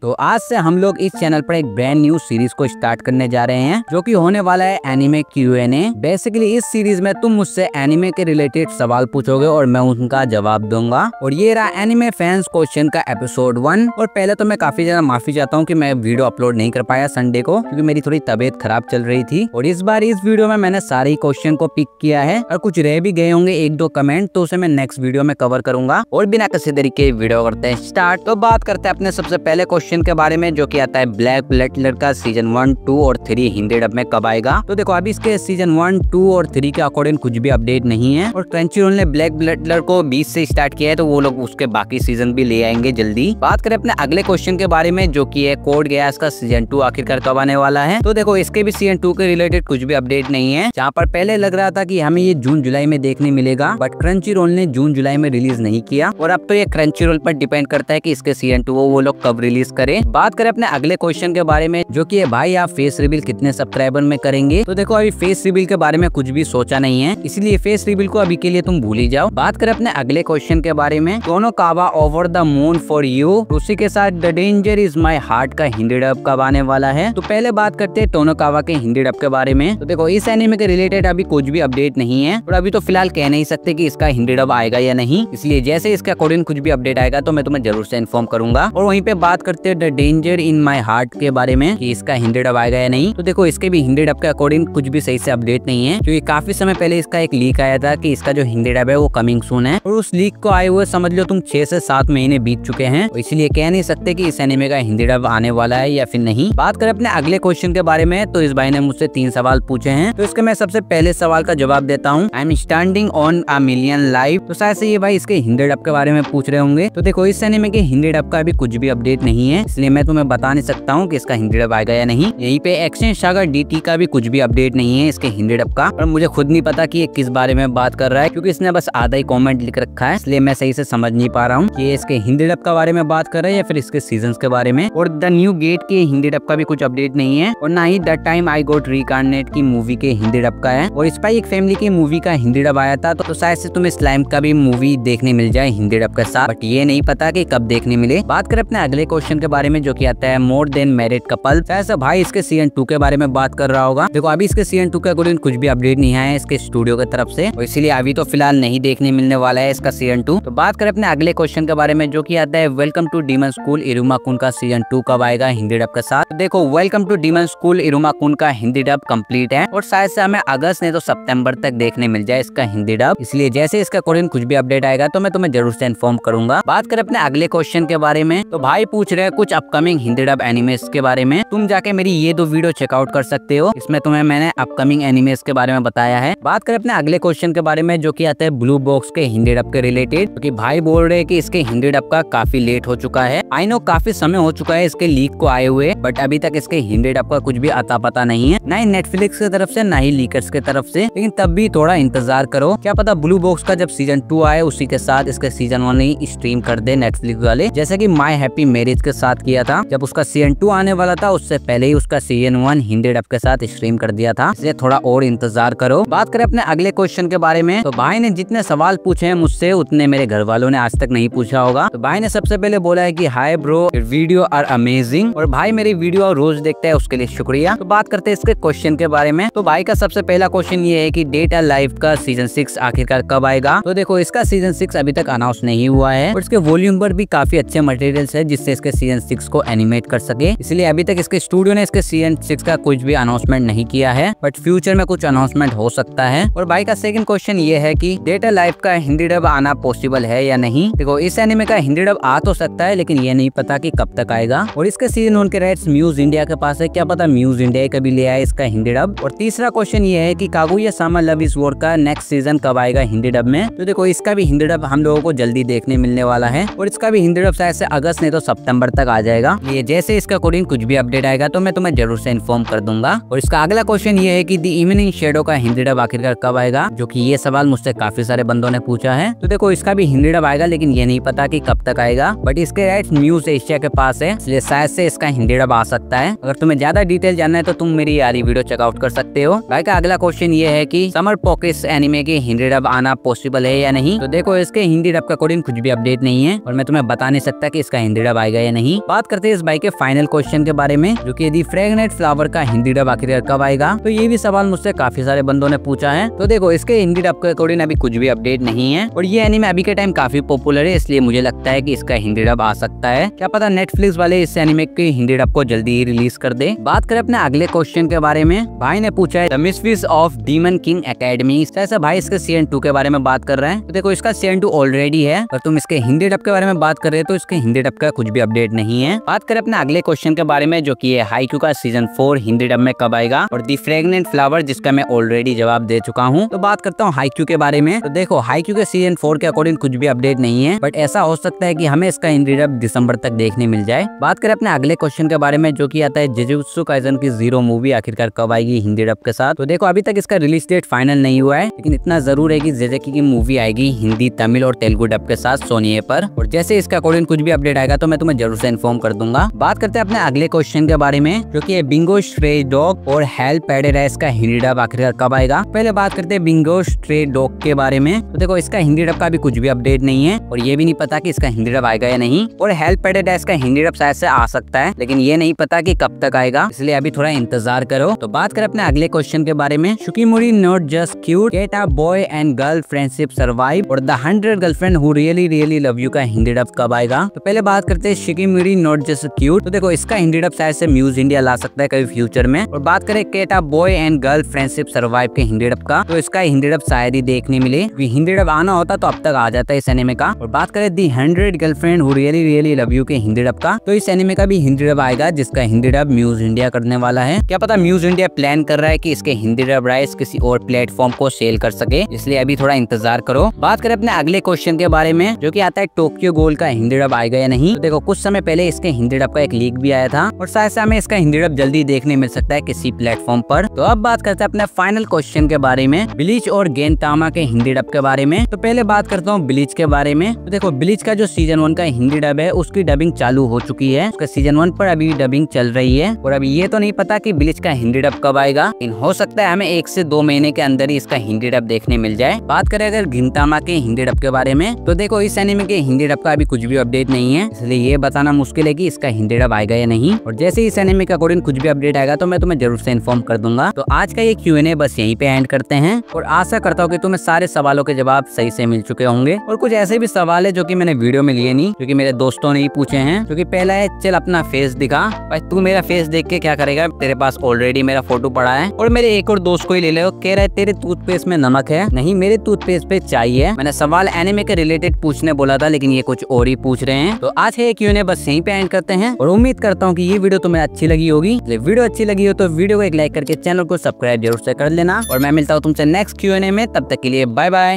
तो आज से हम लोग इस चैनल पर एक ब्रांड न्यू सीरीज को स्टार्ट करने जा रहे हैं जो कि होने वाला है एनिमे Q&A। बेसिकली इस सीरीज में तुम मुझसे एनिमे के रिलेटेड सवाल पूछोगे और मैं उनका जवाब दूंगा। और ये रहा एनिमे फैंस क्वेश्चन का एपिसोड 1। और पहले तो मैं काफी ज्यादा माफी चाहता हूँ कि मैं वीडियो अपलोड नहीं कर पाया संडे को, क्योंकि मेरी थोड़ी तबीयत खराब चल रही थी। और इस बार इस वीडियो में मैंने सारे ही क्वेश्चन को पिक किया है और कुछ रह भी गए होंगे 1-2 कमेंट, तो उसे मैं नेक्स्ट वीडियो में कवर करूंगा। और बिना किसी तरीके वीडियो करते हैं स्टार्ट। तो बात करते हैं अपने सबसे पहले क्वेश्चन के बारे में, जो कि आता है ब्लैक बटलर का सीजन 1, 2 और 3 हिंदी डब में कब आएगा। तो देखो अभी इसके सीजन 1, 2 और 3 के अकॉर्डिंग कुछ भी अपडेट नहीं है। और क्रंचीरोल ने ब्लैक बटलर को 20 से स्टार्ट किया है, तो वो लोग उसके बाकी सीजन भी ले आएंगे जल्दी। बात करें अपने अगले क्वेश्चन के बारे में, जो कि है कोड गेयास का सीजन 2 आखिरकार कब आने वाला है। तो देखो इसके भी सीजन 2 के रिलेटेड कुछ भी अपडेट नहीं है। जहाँ पर पहले लग रहा था कि हमें ये जून जुलाई में देखने मिलेगा, बट क्रंचीरोल ने जून जुलाई में रिलीज नहीं किया। और अब तो ये क्रंचीरोल पर डिपेंड करता है कि इसके सीजन 2 वो लोग कब रिलीज करें। बात करें अपने अगले क्वेश्चन के बारे में, जो कि है भाई आप फेस रिवील कितने सब्सक्राइबर में करेंगे। तो देखो अभी फेस रिवील के बारे में कुछ भी सोचा नहीं है, इसलिए फेस रिवील को अभी के लिए तुम भूल ही जाओ। बात करें अपने अगले क्वेश्चन के बारे में, Tonikawa over the moon for you, उसी के साथ the danger is my heart का हिंदी डब कब आने वाला है। तो पहले बात करते हैं टोनोकावा के हिंदी डब के बारे में। तो देखो इस एनिमे के रिलेटेड अभी कुछ भी अपडेट नहीं है, और अभी तो फिलहाल कह नहीं सकते कि इसका हिंदी डब आएगा या नहीं, इसलिए जैसे इसके अकॉर्डिंग कुछ भी अपडेट आएगा तो मैं तुम्हें जरूर से इन्फॉर्म करूंगा। और वहीं पे बात करते हैं the danger in my heart के बारे में कि इसका हिंदी डब आएगा या नहीं। तो देखो इसके भी हिंदी डब के अकॉर्डिंग कुछ भी सही से अपडेट नहीं है, क्योंकि काफी समय पहले इसका एक लीक आया था कि इसका जो हिंदी डब है वो कमिंग सून है। और उस लीक को आए हुए समझ लो तुम 6 से 7 महीने बीत चुके हैं, तो इसलिए कह नहीं सकते कि इस एनिमे का हिंदी डब आने वाला है या फिर नहीं। बात करें अपने अगले क्वेश्चन के बारे में, तो इस भाई ने मुझसे 3 सवाल पूछे हैं, तो इसके मैं सबसे पहले सवाल का जवाब देता हूँ। I am standing on a million live. तो शायद से ये भाई इसके हिंदी डब के बारे में पूछ रहे होंगे। तो देखो इस एनिमे के हिंदी डब का अभी कुछ भी अपडेट नहीं है, इसलिए मैं तुम्हें बता नहीं सकता हूँ कि इसका हिंदी डब आएगा या नहीं। यहीं पे एक्शन सागा DT का भी कुछ भी अपडेट नहीं है इसके हिंदी डब का, और मुझे खुद नहीं पता कि ये किस बारे में बात कर रहा है, क्योंकि इसने बस आधा ही कमेंट लिख रखा है, इसलिए मैं सही से समझ नहीं पा रहा हूँ कि ये इसके हिंदी डब के बारे में बात कर रहा है या फिर इसके सीजन्स के बारे में। और द न्यू गेट के हिंदी डब का भी कुछ अपडेट नहीं है, और ना ही द टाइम आई गॉट रीइंकार्नेट की मूवी के हिंदी डब का है। और स्पाई एक फैमिली की मूवी का हिंदी डब आया था, तो शायद से तुम्हें स्लाइम का भी मूवी देखने मिल जाए हिंदी डब के साथ, बट ये नहीं पता कि कब देखने मिले। बात करें अपने अगले क्वेश्चन के बारे में, जो कि आता है मोर देन मैरिड कपल। शायद से भाई इसके सीजन 2 के बारे में बात कर रहा होगा। देखो अभी इसके सीजन 2 के अकॉर्डिंग कुछ भी अपडेट नहीं आया है इसके स्टूडियो की तरफ से, और इसीलिए अभी तो फिलहाल नहीं देखने मिलने वाला है इसका सीजन 2। तो बात करें अपने अगले क्वेश्चन के बारे में, जो कि आता है वेलकम टू डीमन स्कूल इरुमा-कुन का सीजन 2 कब आएगा हिंदी डब के साथ। तो देखो वेलकम टू डीमन स्कूल इरुमा-कुन का हिंदी डब कंप्लीट है, और शायद से हमें अगस्त नहीं तो सितंबर तक देखने मिल जाए इसका हिंदी डब, इसलिए जैसे इसके अकॉर्डिंग कुछ भी अपडेट आएगा तो मैं तुम्हें जरूर से इन्फॉर्म करूंगा। बात करें अपने अगले क्वेश्चन के बारे में, तो भाई पूछ रहे हैं कुछ अपकमिंग हिंदी डब एनिमेस के बारे में। तुम जाके मेरी ये 2 वीडियो चेकआउट कर सकते हो, इसमें तुम्हें मैंने अपकमिंग एनिमेस के बारे में बताया है। बात करें अपने अगले क्वेश्चन के बारे में, जो कि आता है ब्लू बॉक्स के हिंदी डब के रिलेटेड, क्योंकि भाई बोल रहे हैं कि इसके हिंदी डब का काफी लेट हो चुका है। आई नो काफी समय हो चुका है इसके लीक को आए हुए, बट अभी तक इसके हिंदी डब का कुछ भी अता पता नहीं है, ना ही नेटफ्लिक्स की तरफ से ना ही लीकर्स की तरफ से। लेकिन तब भी थोड़ा इंतजार करो, क्या पता ब्लू बॉक्स का जब सीजन 2 आए उसी के साथ इसके सीजन 1 ही स्ट्रीम कर दे नेटफ्लिक्स वाले, जैसे कि माई हैप्पी मैरिज के साथ किया था। जब उसका सीजन 2 आने वाला था उससे पहले ही उसका सीजन 1 हिंदी डब के साथ स्ट्रीम कर दिया था, इसलिए थोड़ा और इंतजार करो। बात करें अपने अगले क्वेश्चन के बारे में, तो भाई ने जितने सवाल पूछे हैं मुझसे उतने मेरे घर वालों ने आज तक नहीं पूछा होगा। तो भाई ने सबसे पहले बोला है कि hi bro video are amazing, और भाई मेरी वीडियो रोज देखता है उसके लिए शुक्रिया। तो बात करते हैं इसके क्वेश्चन के बारे में, तो भाई का सबसे पहला क्वेश्चन ये है कि डेट अ लाइफ का सीजन 6 आखिरकार कब आएगा। तो देखो इसका सीजन 6 अभी तक अनाउंस नहीं हुआ है, और इसके वॉल्यूम पर भी काफी अच्छे मटेरियल्स है जिससे इसके सीजन 6 को एनिमेट कर सके, इसलिए अभी तक इसके स्टूडियो ने इसके सीजन 6 का कुछ भी अनाउंसमेंट नहीं किया है, बट फ्यूचर में कुछ अनाउंसमेंट हो सकता है। और भाई का सेकंड क्वेश्चन ये है कि डेट अ लाइफ का हिंदी डब आना पॉसिबल है या नहीं। देखो इस एनिमे का हिंदी डब आ तो सकता है, लेकिन ये नहीं पता कि कब तक आएगा। और इसके सीजन 1 के राइट्स म्यूज इंडिया के पास है, क्या पता म्यूज इंडिया कभी ले आए इसका हिंदी डब। और तीसरा क्वेश्चन ये है कि कागुया-सामा लव इज वॉर का नेक्स्ट सीजन कब आएगा हिंदी डब में। तो देखो इसका भी हिंदी डब हम लोगों को जल्दी देखने मिलने वाला है, और इसका भी हिंदी डब शायद से अगस्त नहीं तो सितंबर तक आ जाएगा। ये जैसे इसका अकॉर्डिंग कुछ भी अपडेट आएगा तो मैं तुम्हें जरूर से इन्फॉर्म कर दूंगा। और इसका अगला क्वेश्चन ये है कि द इवनिंग शेडो का हिंदी डब आखिरकार कब आएगा, जो कि ये सवाल मुझसे काफी सारे बंदों ने पूछा है। तो देखो इसका भी हिंदी डब आएगा, लेकिन ये नहीं पता कि कब तक आएगा, बट इसके राइट्स न्यूज एशिया के पास है, इसलिए शायद से इसका हिंदी डब आ सकता है। अगर तुम्हें ज्यादा डिटेल जानना है तो तुम मेरी यारी वीडियो चेकआउट कर सकते हो। भाई का अगला क्वेश्चन ये है कि समर पॉकेट्स एनिमे के हिंदी डब आना पॉसिबल है या नहीं। तो देखो इसके हिंदी डब का अकॉर्डिंग कुछ भी अपडेट नहीं है, और मैं तुम्हें बता नहीं सकता कि इसका हिंदी डब आएगा या नहीं। नहीं। बात करते हैं इस भाई के फाइनल क्वेश्चन के बारे में, जो कि यदि फ्रेगनेंट फ्लावर का हिंदी डब आखिर कब आएगा। तो ये भी सवाल मुझसे काफी सारे बंदों ने पूछा है। तो देखो, इसके हिंदी डब के अकॉर्डिंग अभी कुछ भी अपडेट नहीं है और ये एनीमे अभी के टाइम काफी पॉपुलर है, इसलिए मुझे लगता है कि इसका हिंदी डब आ सकता है। क्या पता नेटफ्लिक्स वाले इस एनीमे के हिंदी डब को जल्दी ही रिलीज कर दे। बात करें अपने अगले क्वेश्चन के बारे में, भाई ने पूछा है the mysteries of demon king academy. ऐसा भाई इसके सीजन 2 के बारे में बात कर रहे हैं। तो देखो, इसका सीजन 2 ऑलरेडी है और तुम इसके हिंदी डब के बारे में बात कर रहे हो तो इसके हिंदी डब का कुछ भी अपडेट नहीं है। बात करें अपने अगले क्वेश्चन के बारे में, जो कि है हाईक्यू का सीजन 4 हिंदी डब में कब आएगा, और दी फ्रेगनेंट फ्लावर, जिसका मैं ऑलरेडी जवाब दे चुका हूँ। तो बात करता हूँ हाईक्यू के बारे में। तो देखो, हाईक्यू के सीजन 4 के अकॉर्डिंग कुछ भी अपडेट नहीं है, बट ऐसा हो सकता है कि हमें इसका हिंदी डब दिसंबर तक देखने मिल जाए। बात करें अपने अगले क्वेश्चन के बारे में, जो कि आता है जुजुत्सु काइसेन की 0 मूवी आखिरकार कब आएगी हिंदी डब के साथ। तो देखो, अभी तक इसका रिलीज डेट फाइनल नहीं हुआ है, लेकिन इतना जरूर है कि जेजेकी की मूवी आएगी हिंदी, तमिल और तेलुगु डब के साथ सोनी पर। और जैसे इसके अकॉर्डिंग कुछ भी अपडेट आएगा तो मैं तुम्हें जरूर से इन्फॉर्म कर दूंगा। बात करते हैं अपने अगले क्वेश्चन के बारे में, जो कि बिंगो स्ट्रे डॉग और हेल पैराडाइज का हिंदी डब आखिरकार कब आएगा। पहले बात करते हैं बिंगो स्ट्रे डॉग के बारे में। तो देखो, इसका हिंदी डब का भी कुछ भी अपडेट नहीं है और ये भी नहीं पता कि इसका हिंदी डब आएगा या नहीं। और हेल पैराडाइज का हिंदी डब शायद से आ सकता है, लेकिन ये नहीं पता कि कब तक आएगा, इसलिए अभी थोड़ा इंतजार करो। तो बात करें अपने अगले क्वेश्चन के बारे में, Shikimori not just cute, get a boy and girl friendship survive और the 100 girlfriend who really really love you का हिंदी डब कब आएगा। तो पहले बात करते हैं शुकिमुरी नॉट जस्ट क्यूट। तो देखो, इसका हिंदी डब शायद से म्यूज इंडिया ला सकता है कभी फ्यूचर में। और बात करें gate a boy and girl friendship survive के हिंदी डब का, तो इसका हिंदी डब शायद ही देखने मिले। हिंदी डब आना होता तो अब तक आ जाता है इस एनिमे का। और बात करें दी 100 girlfriend who really really love you के हिंदी डब का, तो इस एनिमे का भी हिंदी डब आएगा, जिसका हिंदी डब म्यूज इंडिया करने वाला है। क्या पता म्यूज इंडिया प्लान कर रहा है कि इसके हिंदी डब राइट्स किसी और प्लेटफॉर्म को सेल कर सके, इसलिए अभी थोड़ा इंतजार करो। बात करें अपने अगले क्वेश्चन के बारे में, जो कि आता है टोक्यो गोल का हिंदी डब आएगा या नहीं। तो देखो, कुछ समय पहले इसके हिंदी डब का एक लीक भी आया था और शायद से हमें इसका हिंदी डब जल्दी देखने मिल सकता है किसी प्लेटफॉर्म पर। तो अब बात करते हैं अपने फाइनल क्वेश्चन के बारे में, ब्लीच और गेंटामा के हिंदी डब के बारे में। तो पहले बात करता हूँ ब्लीच के बारे में। तो देखो, ब्लीच का जो सीजन 1 का हिंदी डब है उसकी डबिंग चालू हो चुकी है, उसका सीजन 1 पर अभी डबिंग चल रही है। और अभी ये तो नहीं पता कि ब्लीच का हिंदी डब कब आएगा, लेकिन हो सकता है हमें 1 से 2 महीने के अंदर ही इसका हिंदी डब देखने मिल जाए। बात करें अगर गिंतामा के हिंदी डब के बारे में, तो देखो, इस एनिमे के हिंदी डब का अभी कुछ भी अपडेट नहीं है, इसलिए ये बताना मुश्किल है कि इसका हिंदी डब आएगा या नहीं। और जैसे ही इस एनिमे के अकॉर्डिंग कुछ भी अपडेट आएगा तो मैं तुम्हें जरूर से इन्फॉर्म कर दूंगा। तो आज का ये Q&A बस यहीं पे एंड करते हैं और आशा करता हूँ कि तुम्हें सारे सवालों के जवाब सही से मिल चुके होंगे। और कुछ ऐसे भी सवाल है जो कि मैंने वीडियो में लिए नहीं, जो कि मेरे दोस्तों ने ही पूछे हैं। जो कि पहला है, चल अपना फेस दिखा। भाई, तू मेरा फेस देख के क्या करेगा, तेरे पास ऑलरेडी मेरा फोटो पड़ा है। और मेरे एक और दोस्त को ही ले लो, कह रहा है तेरे टूथपेस्ट में नमक है। नहीं, मेरे टूथपेस्ट पे चाय है। मैंने सवाल एनिमे के रिलेटेड पूछने बोला था, लेकिन ये कुछ और ही पूछ रहे हैं। तो आज है Q&A बस यहीं पे एंड करते हैं और उम्मीद करता हूँ कि ये वीडियो तुम्हें अच्छी लगी होगी। वीडियो अच्छी लगी हो तो वीडियो को एक लाइक करके चैनल को सब्सक्राइब जरूर से कर लेना और मैं मिलता हूँ तुमसे नेक्स्ट Q&A में। तब तक के लिए बाय बाय।